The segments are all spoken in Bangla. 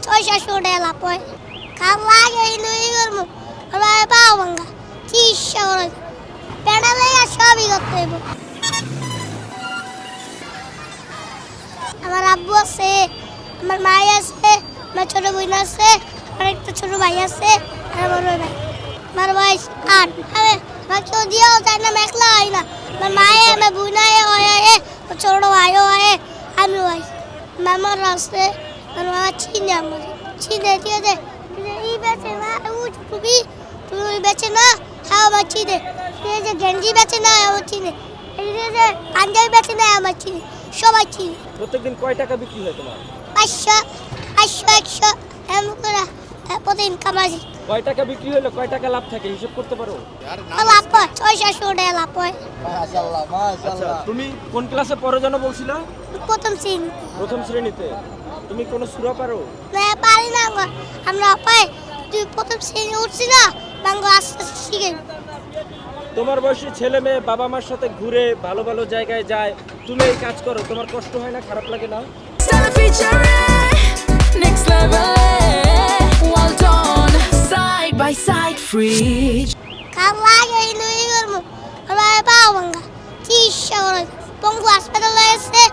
600 টাকা লাভ হয় খাল লাগে ইনুই করবো আমার পাও ভাঙ্গা চিকিৎসা করে পেড়া লেগে সবই করতে হইব আমার আব্বু আছে আমার মাই আছে আমার ছোট বোন আছে আমার একটা ছোট ভাই আছে আর আমার বড় ভাই আমার বয়স 8 আমার কেউ দিয়েও যায় না একলা হয় না আমার মায়ে আমার বোনায় হয় ছোট ভাইও হয় আমিও হয় মামার আছে আমার মামা চিনে আমার চিনে দিয়ে দে এই বেচে না টুপি তুমি বেচে না হ্যাঁ আমার চিনে যে গেঞ্জি বেচে না আমার চিনে এই যে পাঞ্জাবি বেচে না আমার চিনে সবাই চিনে প্রত্যেকদিন কয় টাকা বিক্রি হয় তোমার 500 100 এমন করে প্রতিদিন কামাই কয় টাকা বিক্রি হলো কয় টাকা লাভ থাকে হিসাব করতে পারো? লাভ হয় 600 টাকা লাভ হয় মাশাআল্লাহ আচ্ছা মাশাআল্লাহ তুমি কোন ক্লাসে পড়ো যেন বলছিলা? প্রথম শ্রেণীতে। তুমি কোন সূরা পারো? না পারি না আমরা পাই তুই প্রথম শ্রেণী উঠছি না বাংলা আস্তে আস্তে শিখে তোমার বয়সী ছেলে মেয়ে বাবা মার সাথে ঘুরে ভালো ভালো জায়গায় যায়, তুমি এই কাজ করো, তোমার কষ্ট হয় না, খারাপ লাগে না? Next level, well done, side by side, free. খাল লাগে ইনুই করবো আমার পাও ভাঙ্গা চিকিৎসা করে পঙ্গু হাসপাতালে এসে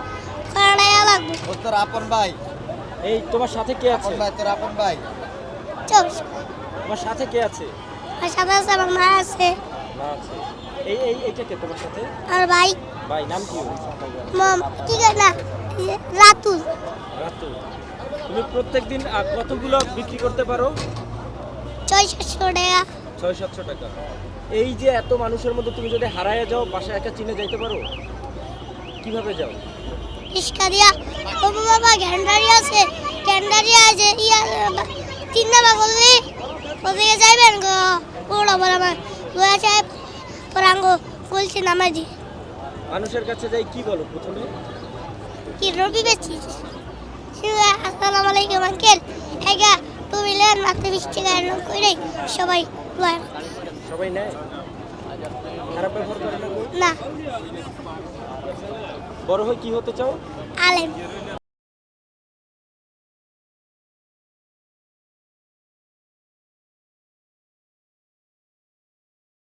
করায়া লাগবে ও তোর আপন ভাই এই তোমার সাথে কে আছে? আপন ভাই তোর আপন ভাই চলছে তোমার সাথে কে আছে? আমার সাথে আছে আমার মা আছে না আছে। এইটা কে তোমার সাথে? আর ভাই ভাই নাম কি? মম কি না রাতুল রাতু। তুমি প্রত্যেকদিন কতগুলো বিক্রি করতে পারো? 600 টাকা 600-700 টাকা। এই যে এত মানুষের মধ্যে তুমি যদি হারায় যাও, বাসায় একা চিনে যাইতে পারো? কিভাবে যাও? রিস্কা দিয়া ও বাবা গ্যান্ডারি আছে গ্যান্ডারি আছে ইয়া 3 নাম্বার করলে ওদিকে যাইবেন গো ওরা বড় আমার লয়া সাহেব পরাঙ্গো বলছে নামাজি মানুষের কাছে যাই কি বলো প্রথমে? কি রবি বেচি আসসালামু আলাইকুম আঙ্কেল এগা তুমি লেন মাত্র 20 টাকা এরকম করে সবাই লয় সবাই নেয়? খারাপ ব্যবহার করে না? না বড় হয়ে কি হতে চাও? আলেম